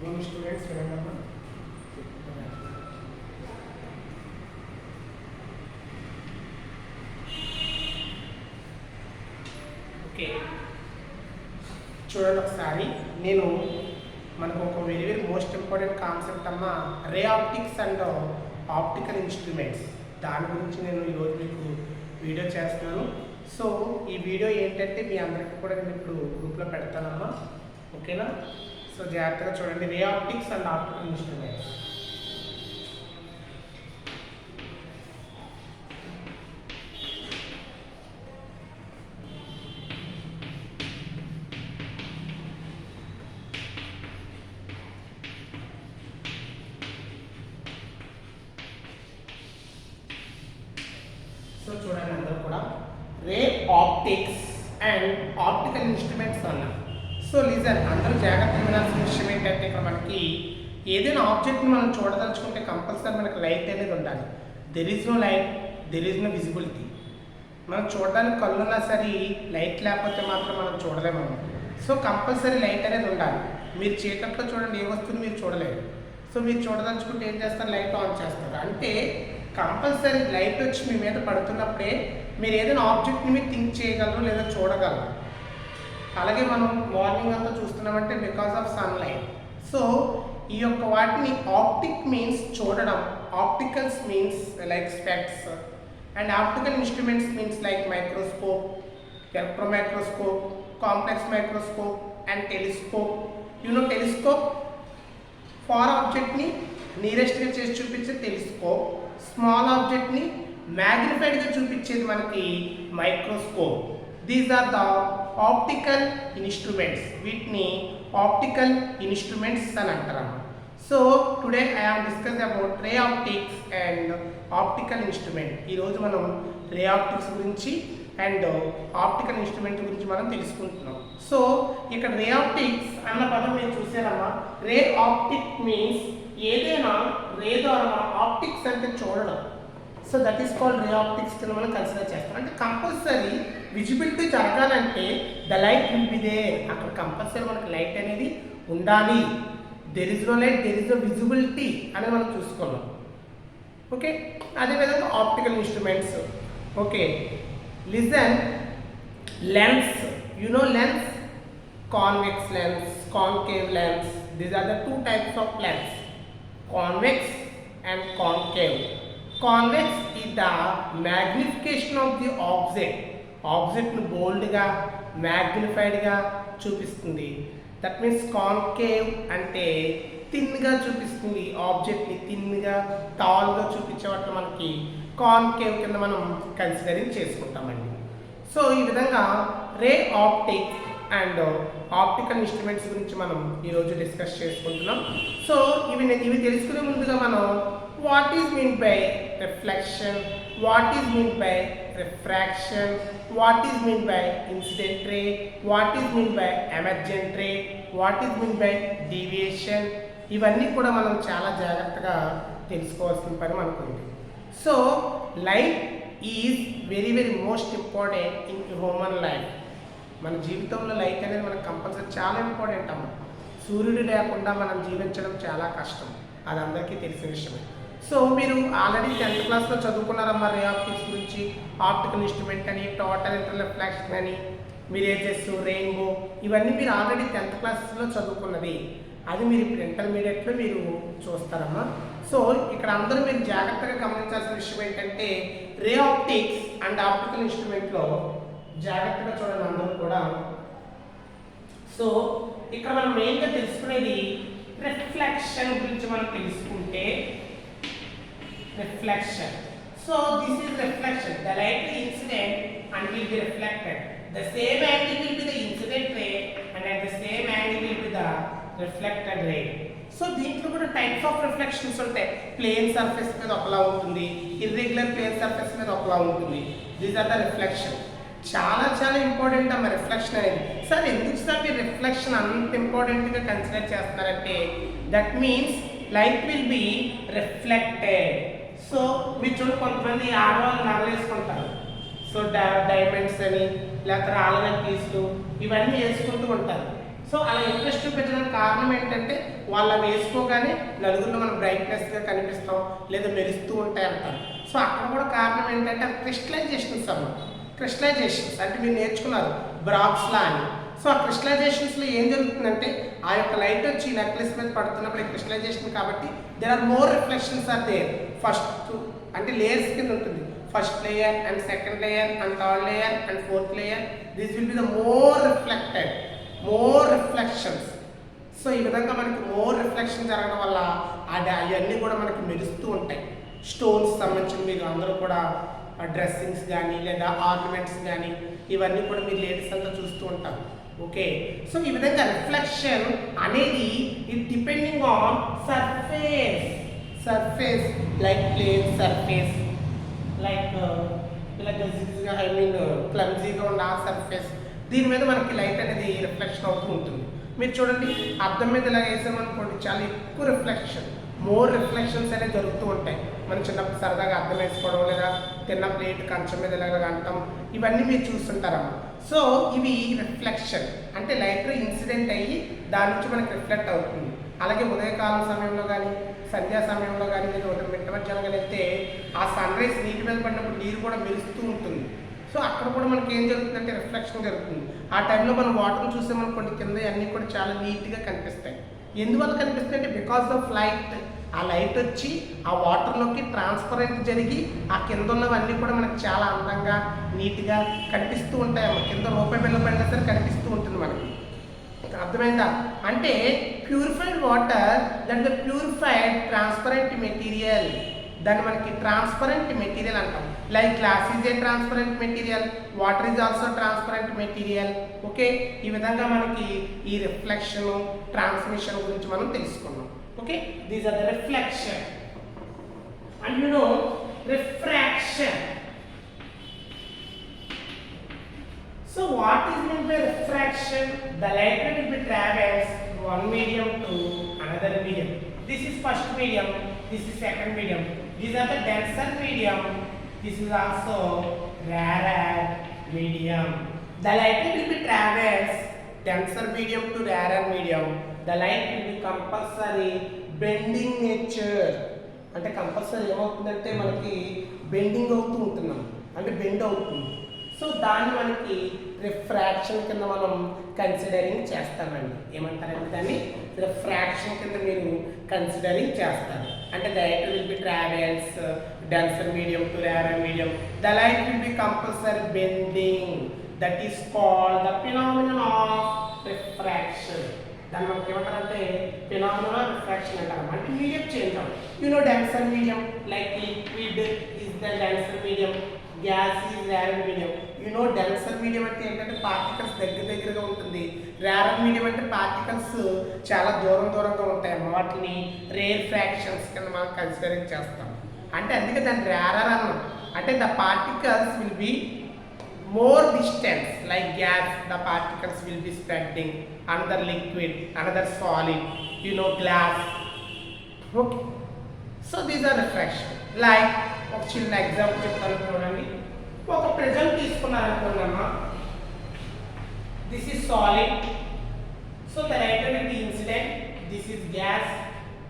Students వినండి. Okay, చూడండి ఒకసారి. నేను మనకు ఒక వెరీ మోస్ట్ ఇంపార్టెంట్ కాన్సెప్ట్ అమ్మ, రే ఆప్టిక్స్ అండ్ ఆప్టికల్ ఇన్స్ట్రుమెంట్స్. దాని గురించి నేను ఈరోజు మీకు వీడియో చేస్తున్నాను. సో ఈ వీడియో ఏంటంటే మీ అందరికీ కూడా నేను ఇప్పుడు గ్రూప్లో పెడతానమ్మా, ఓకేనా? సో జాగ్రత్తగా చూడండి. రే optics and optical instruments. So చూడండి అందరూ కూడా రే ఆప్టిక్స్ అండ్ ఆప్టికల్ ఇన్స్ట్రుమెంట్స్ అన్నా. సో లిజన్, అందరూ జాగ్రత్తగా వినాల్సిన విషయం ఏంటంటే ఇక్కడ మనకి ఏదైనా ఆబ్జెక్ట్ని మనం చూడదలుచుకుంటే కంపల్సరీ మనకి లైట్ అనేది ఉండాలి. There is no light, there is no visibility. మనం చూడడానికి కళ్ళున్నా సరే లైట్ లేకపోతే మాత్రం మనం చూడలేము. సో కంపల్సరీ లైట్ అనేది ఉండాలి. మీరు చీకట్లో చూడండి, ఏ వస్తువుని మీరు చూడలేరు. సో మీరు చూడదలుచుకుంటే ఏం చేస్తారు? లైట్ ఆన్ చేస్తారు. అంటే కంపల్సరీ లైట్ వచ్చి మీ మీద పడుతున్నప్పుడే మీరు ఏదైనా ఆబ్జెక్ట్ని మీరు థింక్ చేయగలరు లేదా చూడగలరు. అలాగే మనం మార్నింగ్ అంతా చూస్తున్నామంటే బికాస్ ఆఫ్ సన్లైట్. సో ఈ యొక్క వాటిని ఆప్టిక్ మీన్స్ చూడడం, opticals means like specs, and optical instruments means like microscope, electro microscope, complex microscope and telescope. Telescope far ఆబ్జెక్ట్ని నియరెస్ట్గా చేసి చూపించే టెలిస్కోప్, స్మాల్ ఆబ్జెక్ట్ని మ్యాగ్నిఫైడ్గా చూపించేది మనకి microscope. These are the optical instruments. వీటిని ఆప్టికల్ ఇన్స్ట్రుమెంట్స్ అని అంటారు. So today I have discuss about ray optics and optical instrument. ఈరోజు మనం రే ఆప్టిక్స్ గురించి అండ్ ఆప్టికల్ ఇన్స్ట్రుమెంట్ గురించి మనం తెలుసుకుంటున్నాం. సో ఇక్కడ రే ఆప్టిక్స్ అన్న పదం మీరు చూసారమ్మా. రే ఆప్టిక్ మీన్స్ ఏదైనా రే ద్వారా ఆప్టిక్స్ అంటే చూడడం. So that is called ray optics కింద మనం కన్సిడర్ చేస్తాం. అంటే కంపల్సరీ విజిబిలిటీ జరగాలంటే the light will be there. అక్కడ కంపల్సరీ మనకి లైట్ అనేది ఉండాలి. There is no light, there is no visibility అనేది మనం చూసుకున్నాం. ఓకే, అదేవిధంగా optical instruments. Okay, listen. Lens, lens, convex lens, concave lens. These are the two types of lens, convex and concave. Convex is the magnification of the object. ఆబ్జెక్ట్ను బోల్డ్గా మ్యాగ్నిఫైడ్గా చూపిస్తుంది. That means concave అంటే థిన్గా చూపిస్తుంది. ఆబ్జెక్ట్ని థిన్గా టాల్గా చూపించే వాటిని మనకి concave కింద మనం considering చేసుకుంటామండి. So ఈ విధంగా రే ఆప్టిక్ అండ్ ఆప్టికల్ ఇన్స్ట్రుమెంట్స్ గురించి మనం ఈరోజు డిస్కస్ చేసుకుంటున్నాం. సో ఇవి తెలుసుకునే ముందుగా మనం what is mean by reflection, what is mean by refraction, what is mean by incident ray, what is mean by emergent ray, what is mean by deviation, ఇవన్నీ కూడా మనం చాలా జాగ్రత్తగా తెలుసుకోవాల్సిన పని మనకు ఉంది. So light is very most important in human life. మన జీవితంలో లైట్ అనేది మనకు కంపల్సరీ చాలా ఇంపార్టెంట్ అమ్మ. సూర్యుడు లేకుండా మనం జీవించడం చాలా కష్టం, అది అందరికీ తెలిసిన విషయమే. సో మీరు ఆల్రెడీ 10th క్లాస్లో చదువుకున్నారమ్మా రే ఆప్టిక్స్ గురించి. ఆప్టికల్ ఇన్స్ట్రుమెంట్ అని, టోటల్ రిఫ్లెక్షన్ అని, మిరేజెస్, రెయిన్బో, ఇవన్నీ మీరు ఆల్రెడీ 10th క్లాస్లో చదువుకున్నది. అది మీరు ఇప్పుడు ఇంటర్మీడియట్లో మీరు చూస్తారమ్మా. సో ఇక్కడ అందరూ మీరు జాగ్రత్తగా గమనించాల్సిన విషయం ఏంటంటే రే ఆప్టిక్స్ అండ్ ఆప్టికల్ ఇన్స్ట్రుమెంట్లో జాగ్రత్తగా చూడండి అందరూ కూడా. సో ఇక్కడ మనం మెయిన్గా తెలుసుకునేది రిఫ్లెక్షన్ గురించి మనం తెలుసుకుంటే reflection. So this is reflection. The light will incident and will be reflected. The same angle will be the incident ray and at the same angle will be the reflected ray. So దీంట్లో కూడా types of reflections ఉంటాయి. Plane surface మీద ఒకలా ఉంటుంది, irregular plane surface మీద ఒకలా ఉంటుంది. These are the reflection. చాలా ఇంపార్టెంట్ అమ్మ రిఫ్లెక్షన్ అనేది. సార్ ఎందుకు సార్ మీరు రిఫ్లెక్షన్ అంత ఇంపార్టెంట్గా కన్సిడర్ చేస్తున్నారంటే that means light will be reflected. So మీరు చూడండి, కొంతమంది ఆడవాళ్ళు నగలేసుకుంటారు. సో డైమండ్స్ అని లేకపోతే రాళ్ళ పీసులు ఇవన్నీ వేసుకుంటూ ఉంటారు. సో అలా ఇంట్రెస్ట్ చూపించడానికి కారణం ఏంటంటే వాళ్ళ వేసుకోగానే నలుగురిలో మనం బ్రైట్నెస్గా కనిపిస్తాం లేదా మెరుస్తూ ఉంటాయి అంటారు. సో అక్కడ కూడా కారణం ఏంటంటే అది క్రిస్టలైజేషన్స్ అన్నమాట. క్రిస్టలైజేషన్స్ అంటే మీరు నేర్చుకున్నారు బ్రాక్స్లా అని. సో ఆ క్రిస్టలైజేషన్స్లో ఏం జరుగుతుందంటే ఆ యొక్క లైట్ వచ్చి నెక్లెస్ మీద పడుతున్నప్పుడు క్రిస్టలైజేషన్ కాబట్టి there are more reflections are there. First అంటే లేయర్స్ కింద ఉంటుంది. First layer and second layer and third layer and fourth layer. This will be the more reflected, more reflections. So ఈ విధంగా మనకి మోర్ రిఫ్లెక్షన్ జరగడం వల్ల అవన్నీ కూడా మనకి మెరుస్తూ ఉంటాయి. స్టోన్స్ సంబంధించిన మీరు అందరూ కూడా డ్రెస్సింగ్స్ కానీ లేదా ఆర్నమెంట్స్ కానీ ఇవన్నీ కూడా మీరు లేడీస్ అంతా చూస్తూ ఉంటారు. ఓకే, సో ఈ విధంగా రిఫ్లెక్షన్ అనేది it depending on surface like plain surface, like ఇలా గజిగా ఐ మీన్ క్లమ్జీగా ఉన్న ఆ సర్ఫేస్, దీని మీద మనకి లైట్ అనేది రిఫ్లెక్షన్ అవుతూ ఉంటుంది. మీరు చూడండి అద్దం మీద ఇలా వేసామనుకోండి చాలా ఎక్కువ రిఫ్లెక్షన్, మోర్ రిఫ్లెక్షన్స్ అనేవి జరుగుతూ ఉంటాయి. మనం చిన్నప్పుడు సరదాగా అద్దం వేసుకోవడం లేదా తిన్న ప్లేట్ కంచం మీద ఇలాగ అంటాం, ఇవన్నీ మీరు చూస్తుంటారమ్మా. సో ఇవి రిఫ్లెక్షన్ అంటే లైట్ ఇన్సిడెంట్ అయ్యి దాని నుంచి మనకి రిఫ్లెక్ట్ అవుతుంది. అలాగే ఉదయకాలం సమయంలో కానీ సంధ్యా సమయంలో కానీ లేదా మిట్ట మధ్యాహ్నం కానీ వెళ్తే ఆ సన్ రైజ్ నీటి మీద పడినప్పుడు నీరు కూడా మెరుస్తూ ఉంటుంది. సో అక్కడ కూడా మనకి ఏం జరుగుతుందంటే రిఫ్లెక్షన్ జరుగుతుంది. ఆ టైంలో మనం వాటర్ని చూసామనుకోండి కింద అన్నీ కూడా చాలా నీట్గా కనిపిస్తాయి. ఎందువల్ల కనిపిస్తాయి అంటే బికాస్ ఆఫ్ లైట్. ఆ లైట్ వచ్చి ఆ వాటర్లోకి ట్రాన్స్పరెంట్ జరిగి ఆ కింద ఉన్నవన్నీ కూడా మనకి చాలా అందంగా నీట్గా కనిపిస్తూ ఉంటాయి. కింద రూపాయి బిళ్ళ పడినా సరే కనిపిస్తూ ఉంటుంది మనకి. అర్థమైందా? అంటే purified water that the purified transparent material, దాన్ని మనకి ట్రాన్స్పరెంట్ మెటీరియల్ అంటాం. Like glass is a transparent material, water is also transparent material. Okay, ఈ విధంగా మనకి ఈ రిఫ్లెక్షన్ ట్రాన్స్మిషన్ గురించి మనం తెలుసుకున్నాం. Okay, these are the reflection and you know refraction. So what is meant by refraction? The light will be travels one medium to another medium. This is first medium, this is second medium. These are the denser medium. This is also rarer medium. The light will be travels denser medium to rarer medium. The light will be compulsory bending nature. అంటే compulsory ఏమవుతుందంటే మనకి bending అవుతూ ఉంటున్నాం అంటే bend అవుతుంది. So దాన్ని మనకి refraction కింద మనం కన్సిడరింగ్ చేస్తామండి. ఏమంటారంటే దాన్ని రిఫ్రాక్షన్ కింద మీరు కన్సిడరింగ్ చేస్తారు. అంటే the light will B travels denser medium to rarer medium. The light will be compulsory bending. That is called the phenomenon of refraction. దాన్ని మనకి ఏమంటారంటే ఫినామినన్ ఆఫ్ రిఫ్రాక్షన్ అంటారు. అంటే మీడియం చేంజ్ అవుతుంది. You know denser medium like liquid is the denser medium, gas is rarer medium. You know denser medium అంటే ఏంటంటే particles దగ్గరగా ఉంటుంది. రేరర్ మీడియం అంటే పార్టికల్స్ చాలా దూరంగా ఉంటాయి. వాటిని రేర్ ఫ్రాక్షన్స్ కింద మనం కన్సిడరింగ్ చేస్తాం. అంటే అందుకే దాన్ని రేరర్ అన్నాం. అంటే the particles will be more distance like gas, the particles will be spreading another liquid another solid, you know glass. Okay, so these are refraction. Like ఒక చిన్న ఎగ్జాంపుల్ చెప్తాను చూడండి. ఒక ప్రిజం తీసుకున్నారనుకున్నామా, this is solid. So the light will be incident. This is gas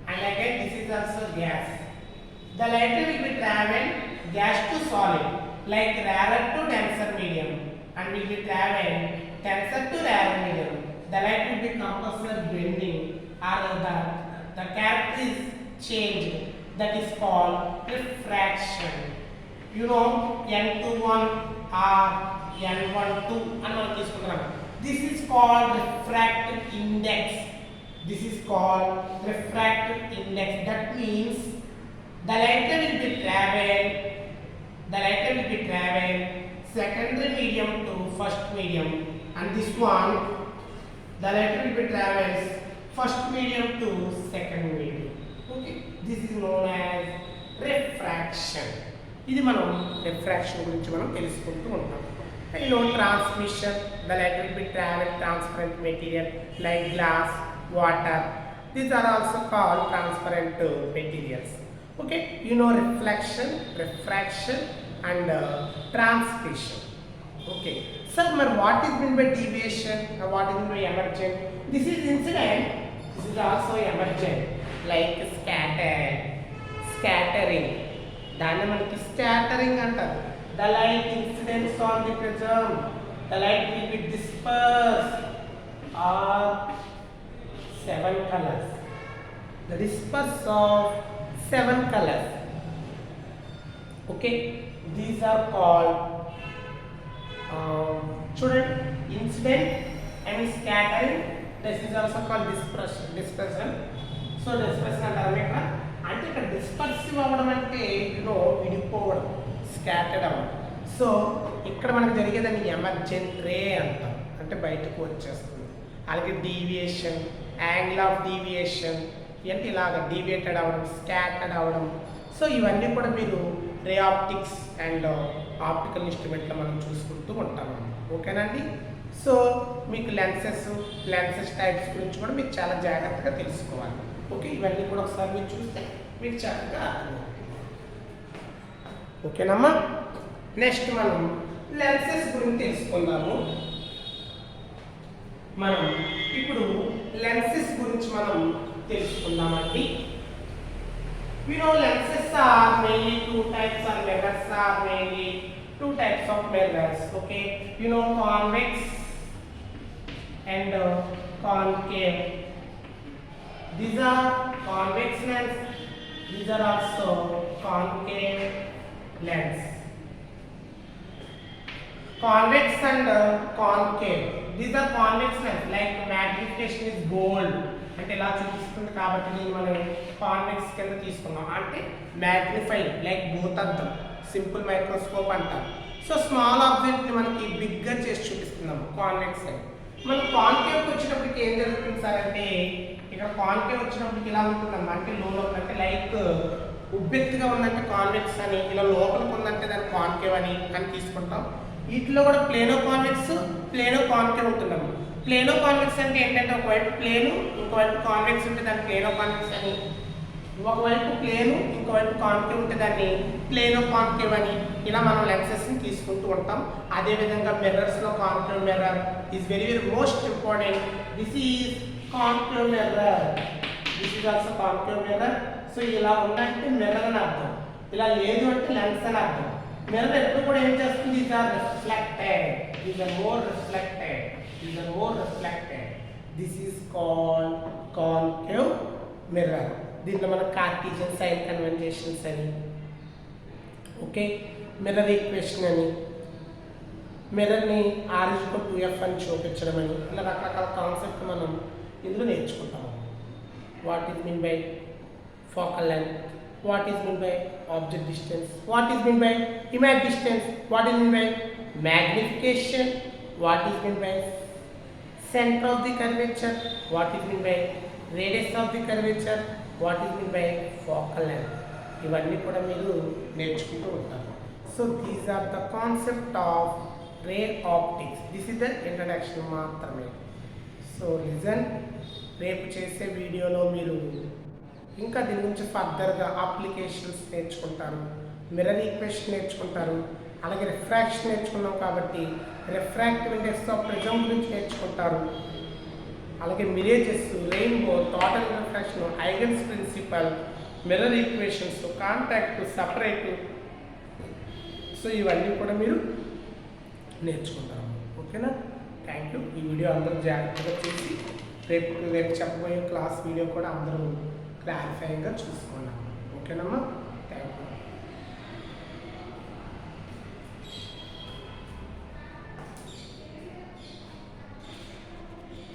and again this is also gas. The light will be travel gas to solid like rarer to denser medium and will be travel denser to rarer medium. The light will be compulsory bending or the character is changed. That is called refraction. You know n21 or n12 and మనం తీసుకుంటాం. This is called refractive index. This is called refractive index. That means the light will be travel secondary medium to first medium, and this one the light will be travels first medium to second medium. Okay, this is known as refraction. ఇది మనం refraction గురించి మనం తెలుసుకుంటూ ఉంటాం. You know transmission, the light will be travel transparent material like glass, water. These are also called transparent materials. Okay, you know reflection, refraction and transmission. Okay sir, మరి what is mean by deviation, what is mean by emergent? This is incident, this is also emergent. Like scattering, దాన్ని మనకి scattering అంటారు. The light incidents on the prism, the light will be dispersed are 7 colors. The disperse of 7 colors. Okay, these are called student incident and scattering. This is also called dispersion. So dispersion అంటే ఇక్కడ dispersive అవ్వడం అంటే విడిపోవడం, scattered అవ్వడం. So ఇక్కడ మనకు జరిగేదాన్ని emergent ray అంటాం, అంటే బయటకు వచ్చేస్తుంది. అలాగే డీవియేషన్, యాంగిల్ ఆఫ్ డీవియేషన్ అంటే ఇలాగ డీవియేటెడ్ అవ్వడం, స్కాటర్డ్ అవ్వడం. సో ఇవన్నీ కూడా మీరు రే ఆప్టిక్స్ అండ్ ఆప్టికల్ ఇన్స్ట్రుమెంట్లో మనం చూసుకుంటూ ఉంటాము. ఓకేనండి. సో మీకు లెన్సెస్ టైప్స్ గురించి కూడా మీకు చాలా జాగ్రత్తగా తెలుసుకోవాలి. ఓకే, ఇవన్నీ కూడా ఒకసారి మీరు చూస్తే మీకు చక్కగా అర్థమవుతుంది. ఓకేనమ్మా. నెక్స్ట్ మనం లెన్సెస్ గురించి తెలుసుకుందాము. మనం ఇప్పుడు లెన్సెస్ గురించి మనం తెలుసుకుందామండి. Lenses are mainly two types, or mirrors are mainly two types of mirrors. Okay, convex and concave. These are convex lens, these are also concave lens. Convex and concave, these are convex lens, like magnification is bold అంటే ఇలా చూపిస్తుంది కాబట్టి దీన్ని మనం convex కింద తీసుకున్నాం. అంటే magnified like భూతద్దం, simple microscope అంటారు. సో స్మాల్ ఆబ్జెక్ట్ని మనకి బిగ్గా చేసి చూపిస్తున్నాము కాన్వెక్స్ అని. మనం కాన్కేవ్కి వచ్చినప్పటికి ఏం జరుగుతుంది సార్ అంటే, ఇక్కడ కాన్కేవ్ వచ్చినప్పటికి ఇలా ఉంటుందమ్మా, అంటే లోపల అంటే లైక్ ఉబ్బెత్తుగా ఉందంటే కాన్వెక్స్ అని, ఇలా లోపలికి ఉందంటే దాన్ని కాన్కేవ్ అని తీసుకుంటాం. వీటిలో కూడా ప్లేనో కాన్కేవ్ ఉంటుందమ్మా. ప్లేనో కాన్వెక్స్ అంటే ఏంటంటే ఒకవైపు ప్లేను ఇంకోవైపు కాన్వెక్స్ ఉంటే దాన్ని ప్లేనో కాన్వెక్స్ అని, ఒకవైపు ప్లేను ఇంకోవైపు కాన్కేవ్ ఉంటే దాన్ని ప్లేనో కాన్కేవ్ అని, ఇలా మనం లెన్సెస్ని తీసుకుంటూ ఉంటాం. అదేవిధంగా మిర్రర్స్లో concave mirror is very most important. This is concave mirror, this is also concave mirror. So ఇలా ఉందంటే మిర్రర్ అని అర్థం, ఇలా లేదు అంటే లెన్స్ అని అర్థం. మిర్రర్ ఎప్పుడు కూడా ఏం చేస్తుంది, is or reflected, is or more reflected, is more reflected. This is called concave mirror. దీంట్లో మన కార్టీజియన్ సైన్ కన్వెన్షన్స్ అని, ఓకే, మిర్రర్ ఈక్వేషన్ అని, మిర్రర్ని R=2F అని చూపించడం అని, ఇలా రకరకాల కాన్సెప్ట్ మనం ఇందులో నేర్చుకుంటాము. What is mean by focal length, what is mean by object distance, what is mean by image distance, what is mean by magnification, what is meant by center of the curvature, what is meant by radius of the curvature, what is meant by focal length. ఇవన్నీ కూడా మీరు నేర్చుకుంటూ ఉంటారు. So these are the concept of ray optics. This is the introduction మాత్రమే. So listen, రేపు చేసే వీడియోలో మీరు ఇంకా దీని గురించి ఫర్దర్గా అప్లికేషన్స్ నేర్చుకుంటారు, మిర్రర్ ఈక్వేషన్ నేర్చుకుంటారు, అలాగే రిఫ్రాక్షన్ నేర్చుకున్నాం కాబట్టి రిఫ్రాక్టివ్ ఇండెక్స్ ఆఫ్ ప్రిజమ్ గురించి నేర్చుకుంటారు. అలాగే mirages, rainbow, total refraction, Huygens principle, mirror equations, contact, separate. So ఇవన్నీ కూడా మీరు నేర్చుకుంటారు. ఓకేనా? Thank you. ఈ వీడియో అందరూ జాగ్రత్తగా చూసి రేపు చెప్పబోయే క్లాస్ వీడియో కూడా అందరూ క్లారిఫైగా చూసుకున్నాం. ఓకేనమ్మా?